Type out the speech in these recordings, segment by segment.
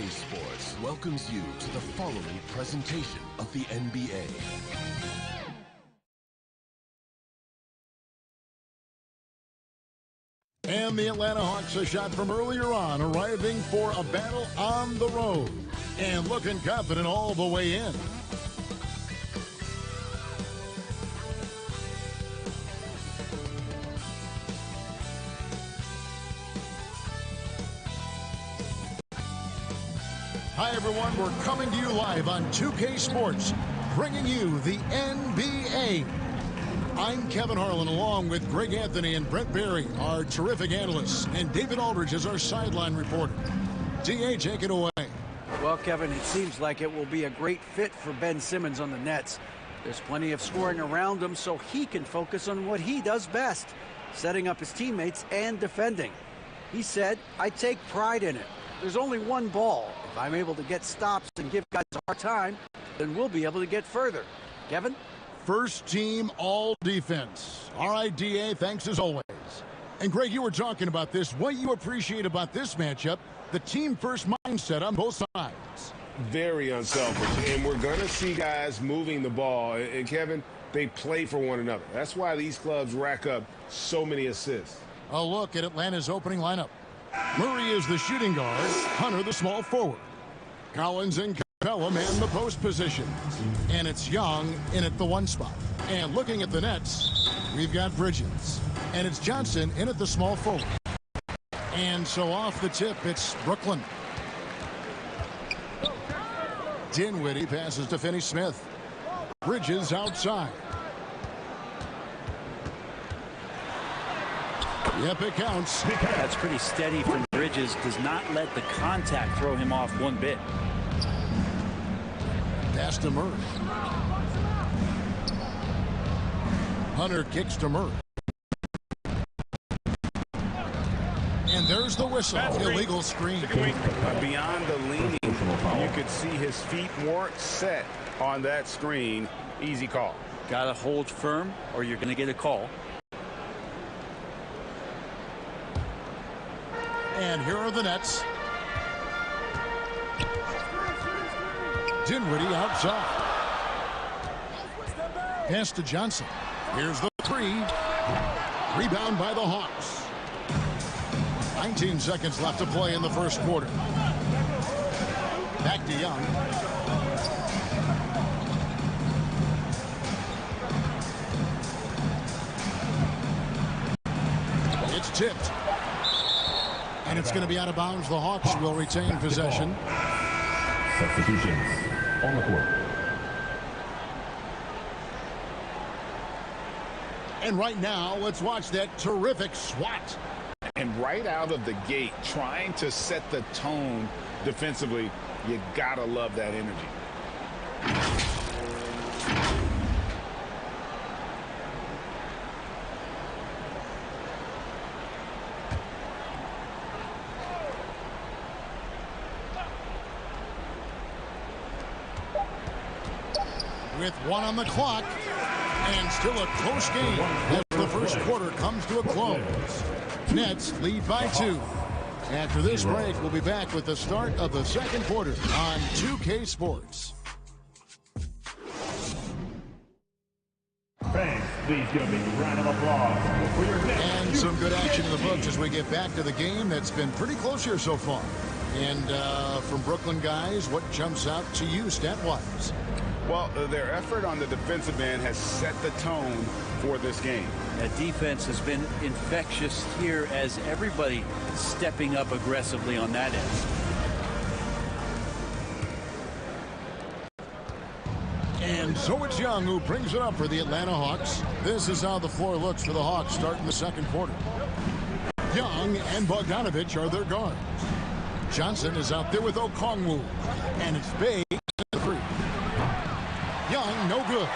Sports welcomes you to the following presentation of the NBA. And the Atlanta Hawks, a shot from earlier on, arriving for a battle on the road and looking confident all the way in. Hi, everyone. We're coming to you live on 2K Sports, bringing you the NBA. I'm Kevin Harlan, along with Greg Anthony and Brent Barry, our terrific analysts, and David Aldridge is our sideline reporter. DA, take it away. Well, Kevin, it seems like it will be a great fit for Ben Simmons on the Nets. There's plenty of scoring around him, so he can focus on what he does best, setting up his teammates and defending. He said, "I take pride in it. There's only one ball. If I'm able to get stops and give guys a hard time, then we'll be able to get further." Kevin? First team all defense. All right, DA, thanks as always. And Greg, you were talking about this. What you appreciate about this matchup, the team first mindset on both sides. Very unselfish, and we're going to see guys moving the ball. And Kevin, they play for one another. That's why these clubs rack up so many assists. A look at Atlanta's opening lineup. Murray is the shooting guard, Hunter the small forward. Collins and Capella man the post position. And it's Young in at the one spot. And looking at the Nets, we've got Bridges. And it's Johnson in at the small forward. And so off the tip, it's Brooklyn. Dinwiddie passes to Finney-Smith. Bridges outside. Yep, it counts. That's pretty steady from Bridges. Does not let the contact throw him off one bit. Pass to Murray. Hunter kicks to Murray. And there's the whistle. Illegal screen. Beyond the leaning, you could see his feet weren't set on that screen. Easy call. Got to hold firm or you're going to get a call. And here are the Nets. Dinwiddie outside. Pass to Johnson. Here's the three. Rebound by the Hawks. 19 seconds left to play in the first quarter. Back to Young. It's tipped. And it's going to be out of bounds. The Hawks will retain possession. Substitutions on the court. And right now, let's watch that terrific swat. And right out of the gate, trying to set the tone defensively, you gotta love that energy. With one on the clock, and still a close game as the first quarter comes to a close. Nets lead by 2. After this break, we'll be back with the start of the second quarter on 2K Sports. Fans, please give a big round of applause for your next. And some good action in the books as we get back to the game that's been pretty close here so far. And from Brooklyn guys, what jumps out to you stat-wise? Well, their effort on the defensive end has set the tone for this game. That defense has been infectious here as everybody stepping up aggressively on that end. And so it's Young who brings it up for the Atlanta Hawks. This is how the floor looks for the Hawks starting the second quarter. Young and Bogdanovich are their guards. Johnson is out there with Okongwu. And it's Bay the three. Young, no good.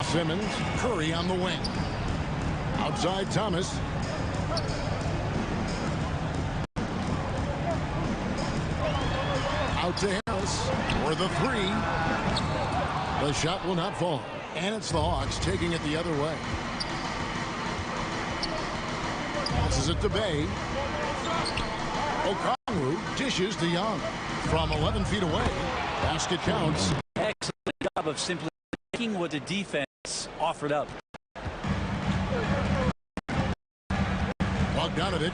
Simmons, Curry on the wing. Outside Thomas. Out to Harris for the three. The shot will not fall. And it's the Hawks taking it the other way. Passes it to Bay. Okongwu dishes to Young. From 11 feet away, basket counts. Excellent job of simply taking what the defense offered up. Bogdanovich.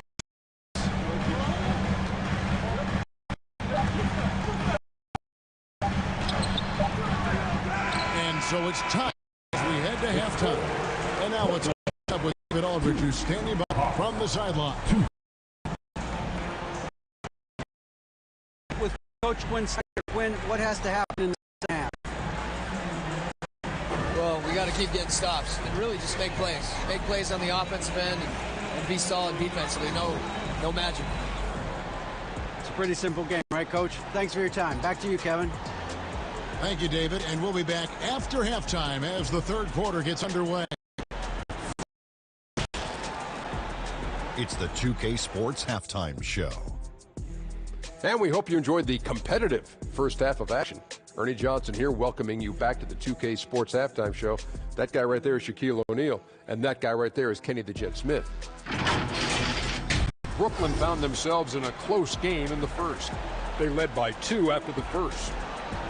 And so it's time as we head to halftime. And now it's up with David Aldridge, who's standing by from the sideline. With Coach Quinn, what has to happen in the second half? Well, we got to keep getting stops and really just make plays. Make plays on the offensive end and be solid defensively. No magic. It's a pretty simple game, right, Coach? Thanks for your time. Back to you, Kevin. Thank you, David. And we'll be back after halftime as the third quarter gets underway. It's the 2K Sports Halftime Show. And we hope you enjoyed the competitive first half of action. Ernie Johnson here welcoming you back to the 2K Sports Halftime Show. That guy right there is Shaquille O'Neal, and that guy right there is Kenny the Jet Smith. Brooklyn found themselves in a close game in the first. They led by 2 after the first.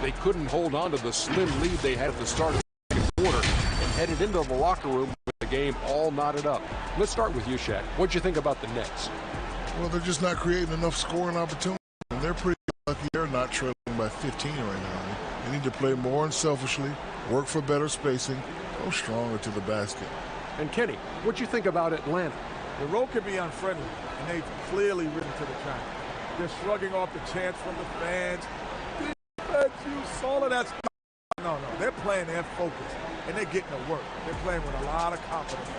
They couldn't hold on to the slim lead they had at the start of the second quarter and headed into the locker room with the game all knotted up. Let's start with you, Shaq. What'd you think about the Nets? Well, they're just not creating enough scoring opportunities. And they're pretty lucky they're not trailing by 15 right now. They need to play more unselfishly, work for better spacing, go stronger to the basket. And Kenny, what'd you think about Atlanta? The road can be unfriendly, and they've clearly risen to the challenge. They're shrugging off the chants from the fans. You saw that. No, they're playing their focus, and they're getting to work. They're playing with a lot of confidence.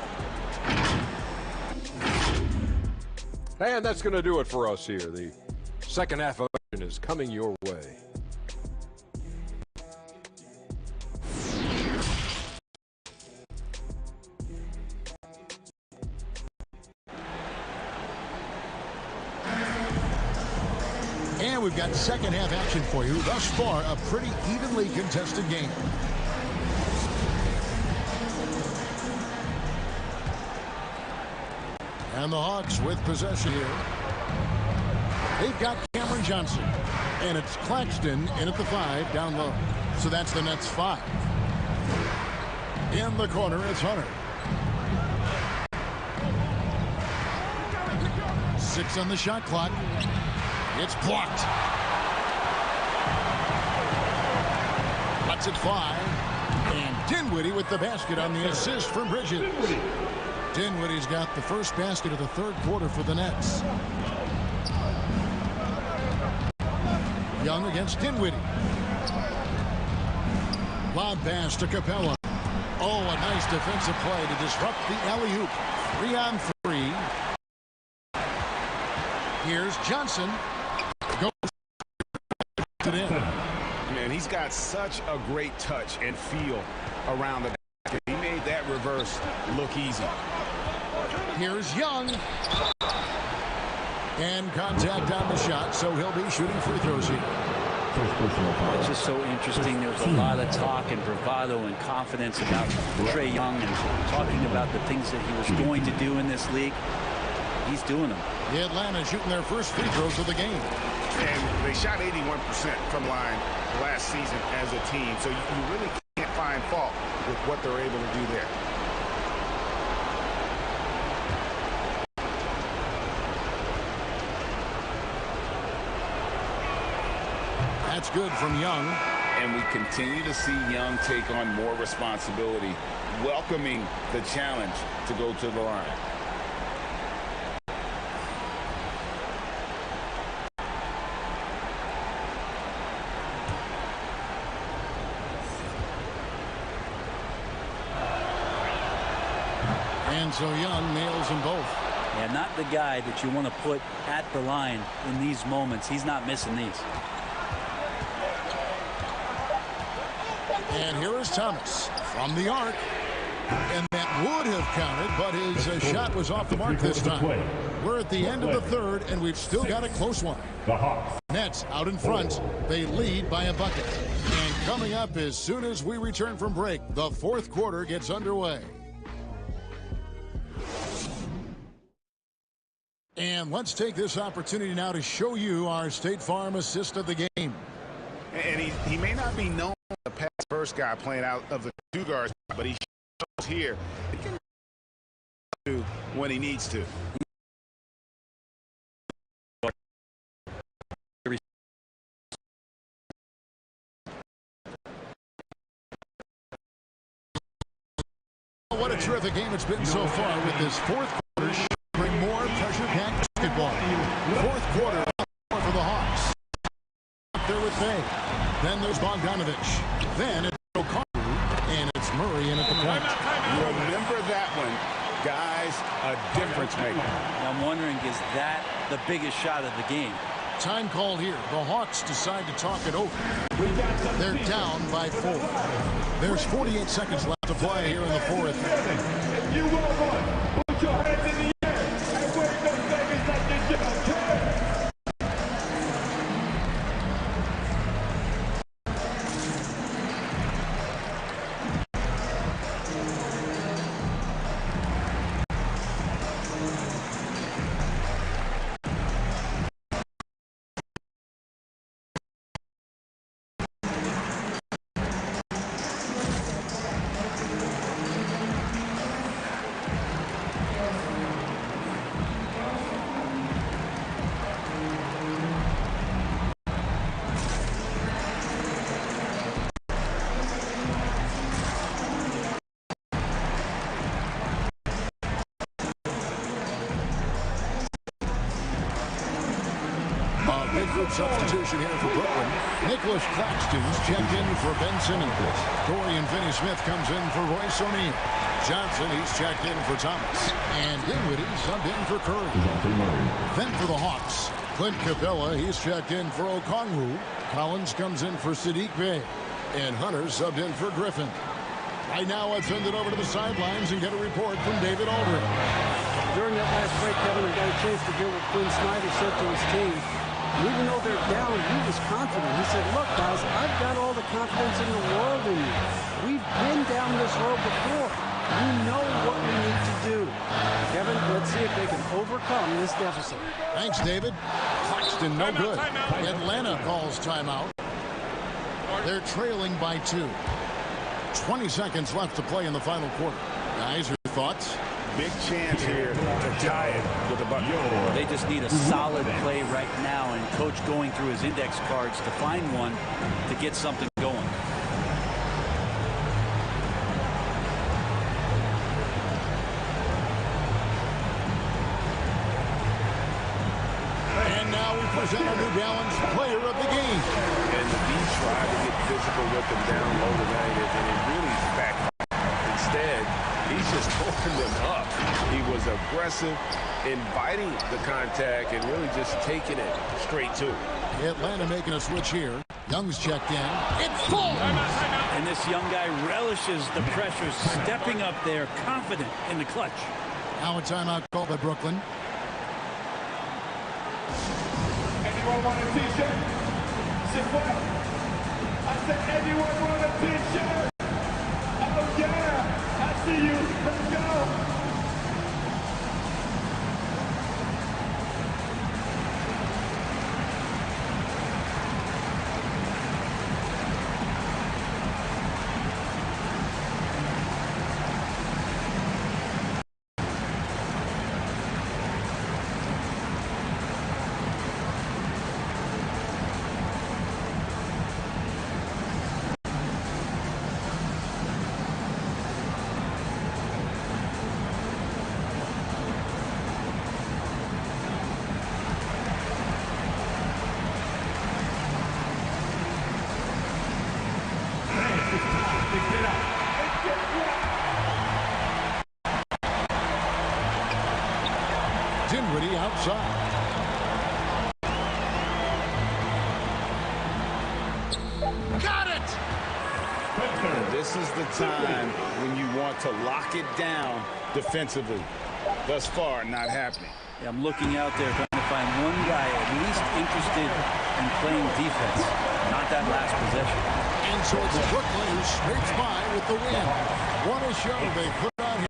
And that's going to do it for us here. The second half of action is coming your way. And we've got second half action for you. Thus far, a pretty evenly contested game. And the Hawks with possession here. They've got Cameron Johnson. And it's Claxton in at the 5 down low. So that's the Nets 5. In the corner, it's Hunter. 6 on the shot clock. It's blocked. Lets it fly. And Dinwiddie with the basket on the assist from Bridges. Dinwiddie's got the first basket of the third quarter for the Nets. Young against Dinwiddie. Lob pass to Capella. Oh, a nice defensive play to disrupt the alley-oop. 3-on-3. Here's Johnson. Goes it in. Man, he's got such a great touch and feel around the basket. He made that reverse look easy. Here's Young. And contact on the shot, so he'll be shooting free throws here. It's just so interesting. There was a lot of talk and bravado and confidence about Trae Young and talking about the things that he was going to do in this league. He's doing them. The Atlanta shooting their first free throws of the game. And they shot 81% from line last season as a team, so you really can't find fault with what they're able to do there. That's good from Young. And we continue to see Young take on more responsibility, welcoming the challenge to go to the line. And so Young nails them both. Yeah, not the guy that you want to put at the line in these moments. He's not missing these. And here is Thomas from the arc. And that would have counted, but his shot was off the mark this time. We're at the end of the third, and we've still got a close one. Nets out in front. They lead by a bucket. And coming up as soon as we return from break, the fourth quarter gets underway. And let's take this opportunity now to show you our State Farm assist of the game. And he may not be known as the pass first guy playing out of the two guards, but he shows here he can do when he needs to. What a terrific game it's been so far with this fourth quarter showing more pressure-packed basketball. Fourth quarter for the Hawks. Up there with Bay. Then there's Bogdanovich. Then it's O'Connor, and it's Murray in at the point. Remember that one, guys, a difference maker. I'm wondering, is that the biggest shot of the game? Time called here. The Hawks decide to talk it over. They're down by 4. There's 48 seconds left to play here in the fourth. If you want one, put your hands in the air and wave those fingers like you don't care. Substitution here for Brooklyn. Nicholas Claxton's checked in for Ben Simmons. Dorian Finney-Smith comes in for Royce O'Neal. Johnson, he's checked in for Thomas. And Dinwiddie subbed in for Curry. Then for the Hawks, Clint Capella, he's checked in for Okongwu. Collins comes in for Sadiq Bey. And Hunter subbed in for Griffin. Right now, I've send it over to the sidelines and get a report from David Aldridge. During that last break, Kevin, I got a chance to hear what Quinn Snyder said to his team. And even though they're down, he was confident. He said, look, guys, I've got all the confidence in the world in you. We've been down this road before. We know what we need to do. Kevin, let's see if they can overcome this deficit. Thanks, David. Claxton, no good. Atlanta calls timeout. They're trailing by 2. 20 seconds left to play in the final quarter. Guys, your thoughts? Big chance here to tie it with a bucket. They just need a solid play right now, and Coach going through his index cards to find one to get something going. And now we present our New Balance player of the game. And he tried to get physical with them down low tonight, and it really backfired. Instead, he's just opened them up. He was aggressive, inviting the contact, and really just taking it straight to him. Atlanta making a switch here. Young's checked in. It's full! And this young guy relishes the pressure, stepping up there, confident in the clutch. Now a timeout called by Brooklyn. Anyone want a t-shirt? Sit well. I said, anyone want a t-shirt? Oh, yeah. I see you. Let's go. Dinwiddie outside. Got it! This is the time when you want to lock it down defensively. Thus far, not happening. Yeah, I'm looking out there trying to find one guy at least interested in playing defense, not that last possession. And so it's Brooklyn who scrapes by with the win. What a show they put on here.